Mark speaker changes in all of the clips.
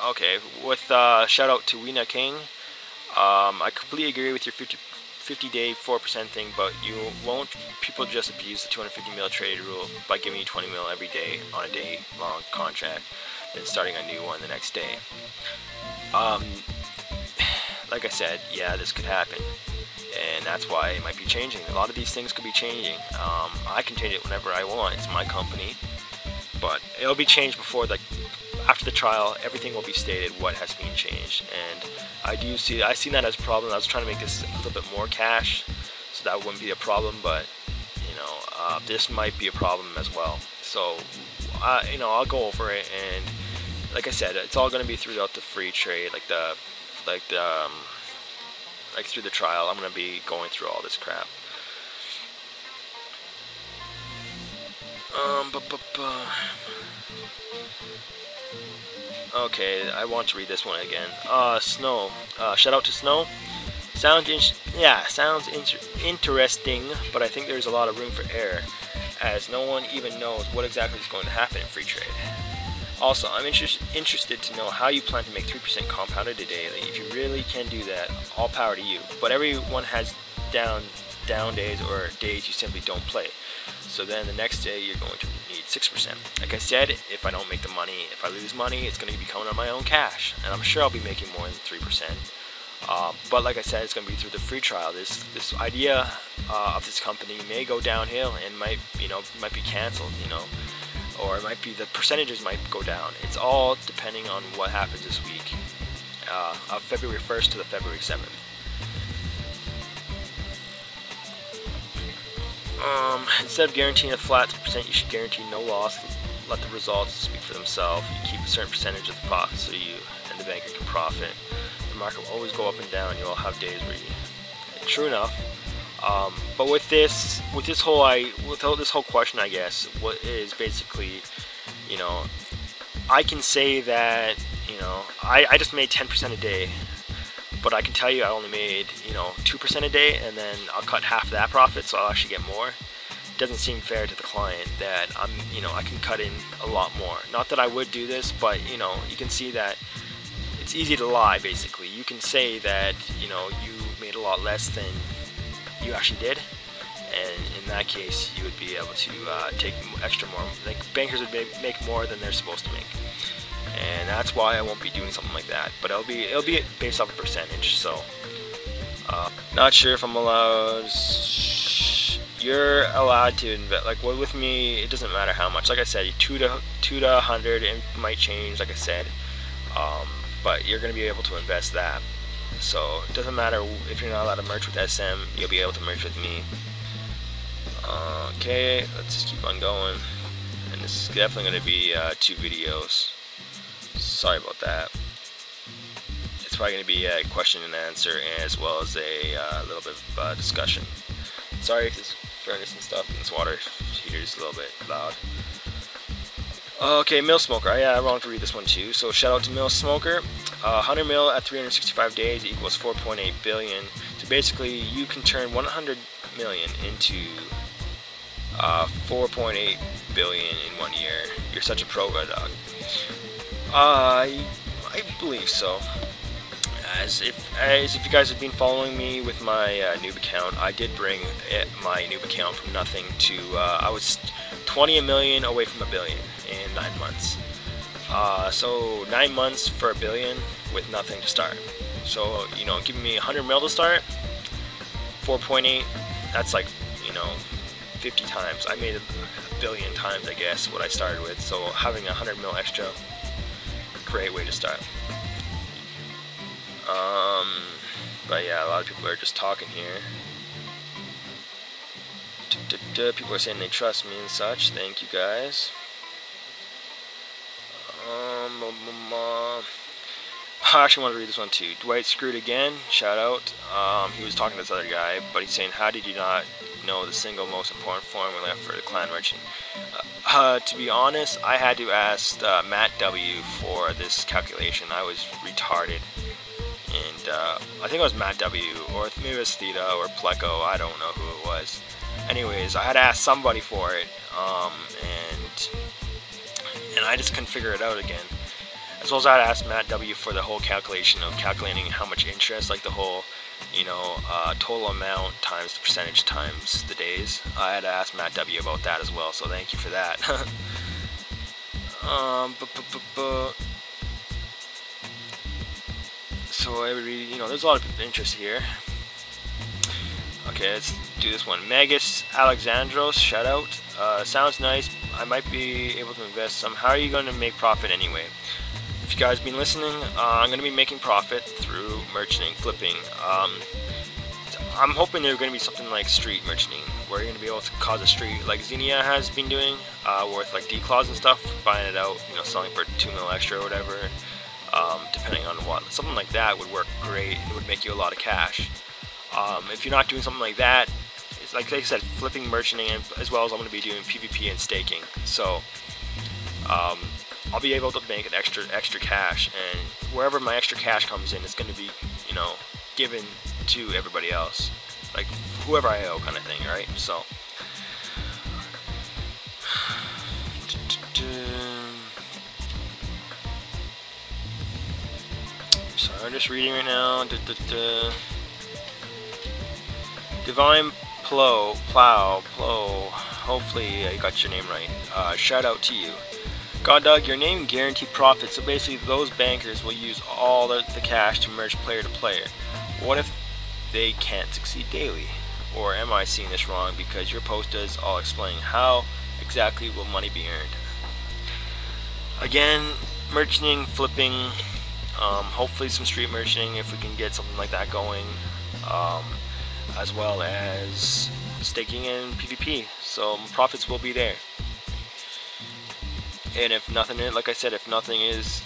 Speaker 1: Okay, with shout out to Weena King. I completely agree with your 50-day 4% thing, but you won't. People just abuse the 250 mil trade rule by giving you 20 mil every day on a day-long contract, then starting a new one the next day. Like I said, yeah, this could happen, and that's why it might be changing. A lot of these things could be changing. I can change it whenever I want. It's my company, but it'll be changed before after the trial. Everything will be stated what has been changed, and I see that as a problem. I was trying to make this a little bit more cash, so that wouldn't be a problem, but you know, this might be a problem as well. So you know, I'll go over it, and like I said, it's all going to be throughout the free trade, like through the trial. I'm going to be going through all this crap. Okay, I want to read this one again. Snow. Shout out to Snow. Sounds interesting, but I think there's a lot of room for error, as no one even knows what exactly is going to happen in free trade. Also, I'm interested to know how you plan to make 3% compounded daily. If you really can do that, all power to you. But everyone has down days or days you simply don't play. So then the next day you're going to need 6%. Like I said, if I don't make the money, if I lose money, it's going to be coming out of my own cash, and I'm sure I'll be making more than 3%. But like I said, it's going to be through the free trial. This idea of this company may go downhill and might be canceled, you know, or it might be the percentages might go down. It's all depending on what happens this week, of February 1st to the February 7th. Instead of guaranteeing a flat percent, you should guarantee no loss. Let the results speak for themselves. You keep a certain percentage of the profit so you and the banker can profit. The market will always go up and down. You'll have days where you... True enough. But with this whole question, I guess, what is basically, you know, I can say that, you know, I just made 10% a day, but I can tell you I only made, you know, 2% a day, and then I'll cut half of that profit, so I'll actually get more. It doesn't seem fair to the client that I can cut in a lot more. Not that I would do this, but, you know, you can see that it's easy to lie, basically. You can say that, you know, you made a lot less than you actually did, and in that case you would be able to take extra more. Like, bankers would make more than they're supposed to make, and that's why I won't be doing something like that. But it'll be based off a percentage. So not sure if I'm allowed. You're allowed to invest. Like, well, with me, it doesn't matter how much. Like I said, 2 to 100, it might change, like I said, but you're going to be able to invest that. So it doesn't matter if you're not allowed to merge with SM, you'll be able to merge with me. Okay, let's just keep on going. And this is definitely going to be 2 videos. Sorry about that. It's probably going to be a question and answer, as well as a little bit of discussion. Sorry if this furnace and stuff and this water heater is a little bit loud. Okay, Mill Smoker. I wanted to read this one too. So shout out to Mill Smoker. 100 mil at 365 days equals 4.8 billion. So basically, you can turn 100 million into 4.8 billion in 1 year. You're such a pro, Goddog. I believe so. As if you guys have been following me with my noob account, I did bring my noob account from nothing to I was 20 million away from a billion in 9 months. So 9 months for a billion with nothing to start. So, you know, giving me 100 mil to start, 4.8, that's like, you know, 50 times. I made a billion times, I guess, what I started with. So having 100 mil extra, great way to start. But yeah, a lot of people are just talking here. People are saying they trust me and such. Thank you guys. I actually want to read this one too. Dwight screwed again. Shout out. He was talking to this other guy, but he's saying, how did you not know the single most important formula for the clan merchant? To be honest, I had to ask Matt W for this calculation. I was retarded. And I think it was Matt W, or maybe it was Theta or Pleco, I don't know who it was. Anyways, I had to ask somebody for it, and I just couldn't figure it out again. As well as I had asked Matt W for the whole calculation of calculating how much interest, like the whole, total amount times the percentage times the days. I had asked Matt W about that as well, so thank you for that. So everybody, there's a lot of interest here. Okay, let's do this one. Magus Alexandros, shout out. Sounds nice. I might be able to invest some. How are you going to make profit anyway? If you guys been listening, I'm going to be making profit through merchanting, flipping. I'm hoping there's going to be something like street merchanting, where you're going to be able to cause a street like Xenia has been doing, with like declaws and stuff, buying it out, selling for 2 mil extra or whatever, depending on what. Something like that would work great. It would make you a lot of cash. If you're not doing something like that, it's like I said, flipping, merchanting, and as well as I'm going to be doing PvP and staking. So I'll be able to make an extra cash, and wherever my extra cash comes in, it's going to be, given to everybody else, like whoever I owe, kind of thing, right? So sorry, I'm just reading right now. Divine Plow, hopefully I got your name right. Shout out to you. Goddog, your name guaranteed profit, so basically those bankers will use all the cash to merge player to player. What if they can't succeed daily? Or am I seeing this wrong? Because your post does all explain how exactly will money be earned. Again, merchanting, flipping, hopefully some street merchanting if we can get something like that going, as well as staking and PvP. So profits will be there. And if nothing, like I said, if nothing is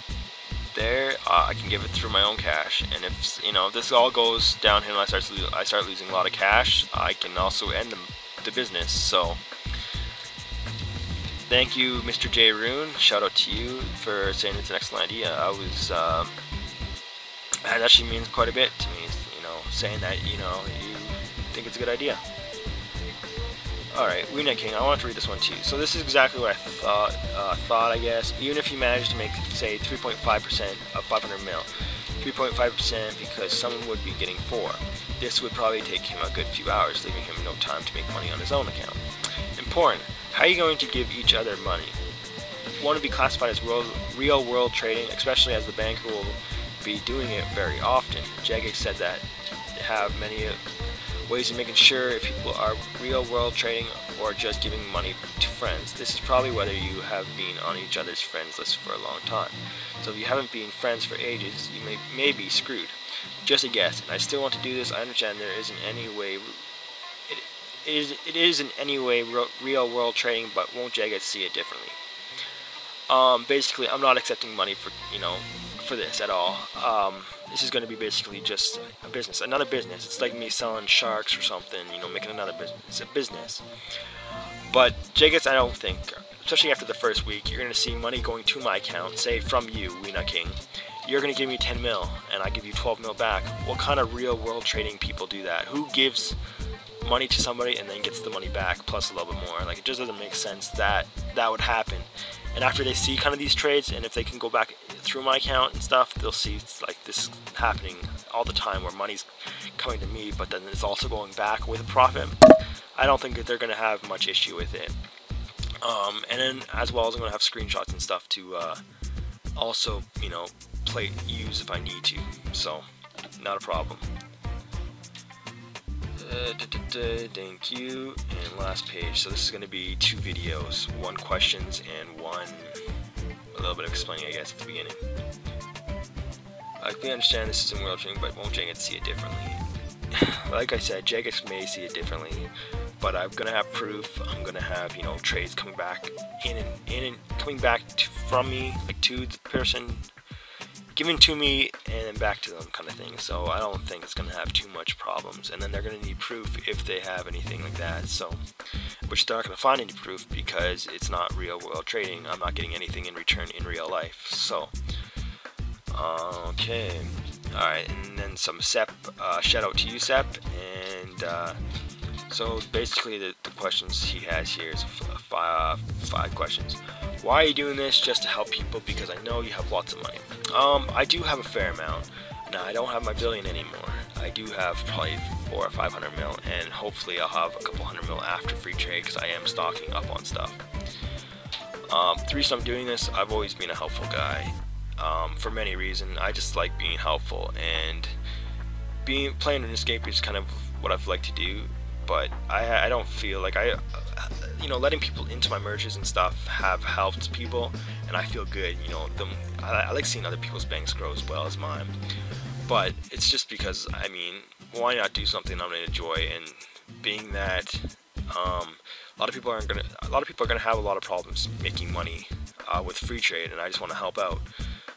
Speaker 1: there, I can give it through my own cash. And if this all goes downhill and I start losing a lot of cash, I can also end the business. So thank you, Mr. J Rune. Shout out to you for saying it's an excellent idea. That actually means quite a bit to me. Saying that you think it's a good idea. Alright, Weenet King, I want to read this one too. So this is exactly what I thought, I guess. Even if you manage to make, say, 3.5% of 500 mil, 3.5% because someone would be getting 4. This would probably take him a good few hours, leaving him no time to make money on his own account. Important, how are you going to give each other money? Want to be classified as real world trading, especially as the banker will be doing it very often. JaGeX said that they have many ways of making sure if people are real world trading or just giving money to friends. This is probably whether you have been on each other's friends list for a long time. So if you haven't been friends for ages, you may be screwed. Just a guess, and I still want to do this. I understand there isn't any way it is in any way real world trading, but won't JaGeX see it differently? Basically, I'm not accepting money for for this at all. This is going to be basically just a business, another business. It's like me selling sharks or something, making another business. It's a business. But JaGeX, I don't think, especially after the first week, you're going to see money going to my account, say from you, Weenet King. You're going to give me 10 mil, and I give you 12 mil back. What kind of real world trading people do that? Who gives money to somebody and then gets the money back plus a little bit more? Like, it just doesn't make sense that that would happen. And after they see kind of these trades, and if they can go back through my account and stuff, they'll see it's like this happening all the time where money's coming to me, but then it's also going back with a profit. I don't think that they're going to have much issue with it. And then as well as I'm going to have screenshots and stuff to also, use if I need to. So, not a problem. Thank you. And last page. So this is going to be 2 videos, 1 questions and 1 a little bit of explaining, I guess, at the beginning. I can understand this is in world trading, but won't JaGeX see it differently? Like I said, JaGeX may see it differently, but I'm gonna have proof. I'm gonna have trades coming back in and coming back from me, like to the person, given to me and then back to them, kind of thing. So I don't think it's going to have too much problems. And then they're going to need proof if they have anything like that. So, which they're not going to find any proof because it's not real world trading. I'm not getting anything in return in real life. So, okay, all right, and then some Sep. Shout out to you, Sep. And so basically, the questions he has here is 5 questions. Why are you doing this? Just to help people, because I know you have lots of money. I do have a fair amount. Now, I don't have my billion anymore. I do have probably 400 or 500 mil, and hopefully I'll have a couple hundred mil after free trade, because I am stocking up on stuff. The reason I'm doing this, I've always been a helpful guy, for many reasons. I just like being helpful, and playing RuneScape is kind of what I've liked to do, but I don't feel like letting people into my merges and stuff have helped people, and I feel good. I like seeing other people's banks grow as well as mine, but it's just because, I mean, why not do something I'm going to enjoy? And being that a lot of people are going to have a lot of problems making money with free trade, and I just want to help out.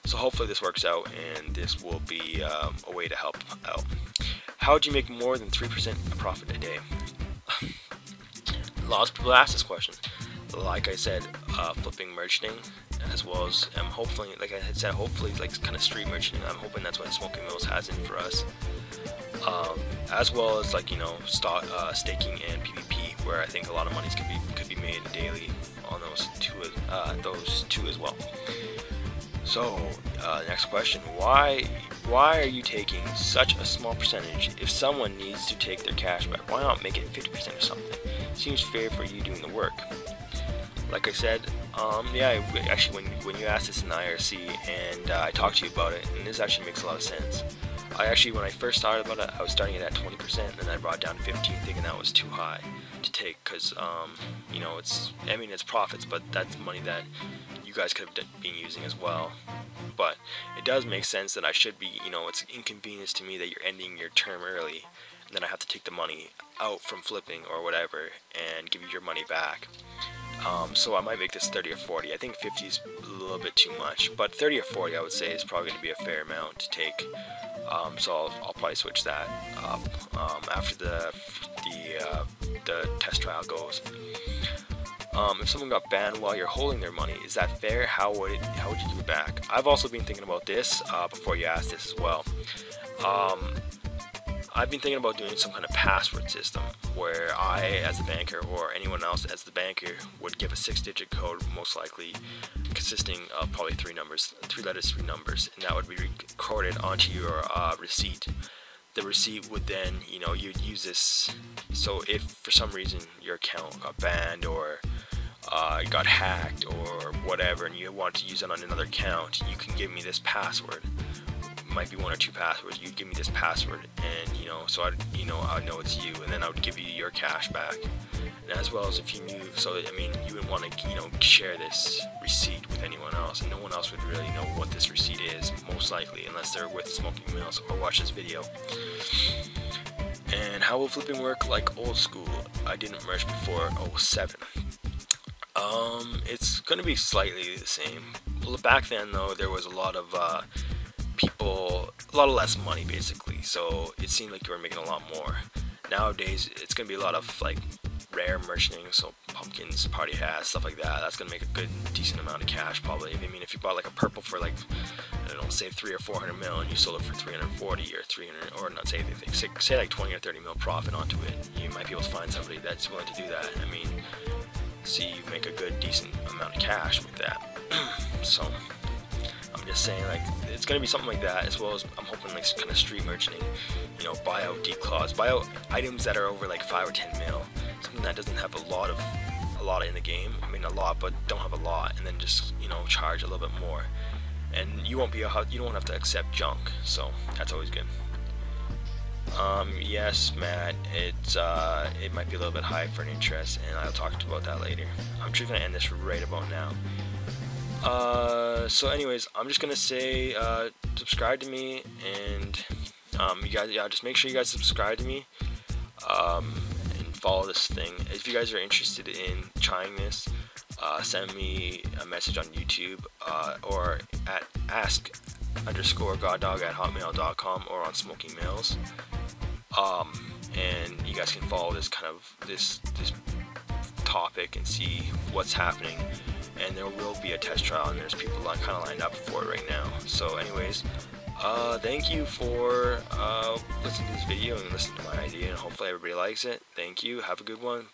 Speaker 1: So hopefully this works out, and this will be a way to help out. How would you make more than 3% profit a day? Lots of people ask this question. Like I said, flipping merchanting, as well as hopefully, like I had said, hopefully like kind of street merchanting. I'm hoping that's what Smoking Mills has in for us. As well as like staking and PvP, where I think a lot of monies could be made daily on those two as well. So next question: Why are you taking such a small percentage? If someone needs to take their cash back, why not make it 50% or something? Seems fair for you doing the work. Like I said, yeah, actually when you asked this in the IRC, and I talked to you about it, and this actually makes a lot of sense. When I first started about it, I was starting it at 20%, and then I brought it down to 15, thinking that was too high to take, because it's profits, but that's money that you guys could have been using as well. But it does make sense that I should be, it's inconvenience to me that you're ending your term early, and then I have to take the money out from flipping or whatever and give you your money back. So I might make this 30 or 40. I think 50 is a little bit too much, but 30 or 40 I would say is probably going to be a fair amount to take. So I'll probably switch that up after the test trial goes. If someone got banned while you're holding their money, is that fair? How would you give it back? I've also been thinking about this before you asked this as well. I've been thinking about doing some kind of password system where I, as the banker, or anyone else as the banker, would give a 6-digit code, most likely consisting of probably 3 letters, 3 numbers, and that would be recorded onto your receipt. The receipt would then, you'd use this. So if for some reason your account got banned or got hacked or whatever, and you want to use it on another account, you can give me this password. Might be 1 or 2 passwords. You'd give me this password, and so I'd know it's you, and then I would give you your cash back. And as well as if you knew, so I mean, you wouldn't want to share this receipt with anyone else, and no one else would really know what this receipt is, most likely, unless they're with Smoking Mills or watch this video. And how will flipping work like old school? I didn't merge before 07. It's gonna be slightly the same. Well, back then though, there was a lot of less money basically, so it seemed like you were making a lot more. Nowadays it's gonna be a lot of like rare merchanting, so pumpkins, party hats, stuff like that. That's gonna make a good decent amount of cash probably. I mean, if you bought like a purple for like, I don't know, say 300 or 400 mil, and you sold it for 340 or 300, or not say anything, say like 20 or 30 mil profit onto it, you might be able to find somebody that's willing to do that. I mean, see, you make a good decent amount of cash with that. So I'm just saying, like, it's gonna be something like that, as well as I'm hoping like kind of street merchanting, buy out declaws, buy out items that are over like 5 or 10 mil, something that doesn't have a lot in the game. I mean, a lot, but don't have a lot, and then just charge a little bit more, and you don't have to accept junk, so that's always good. Yes, Matt, it might be a little bit high for an interest, and I'll talk about that later. I'm just gonna end this right about now. So anyways, I'm just gonna say subscribe to me, and you guys, just make sure you guys subscribe to me, and follow this thing. If you guys are interested in trying this, send me a message on YouTube, or at ask_Goddog@hotmail.com, or on Smoking Mills, and you guys can follow this this topic and see what's happening. And there will be a test trial, and there's people kind of lined up for it right now. So anyways, thank you for listening to this video and listening to my idea, and hopefully everybody likes it. Thank you, have a good one.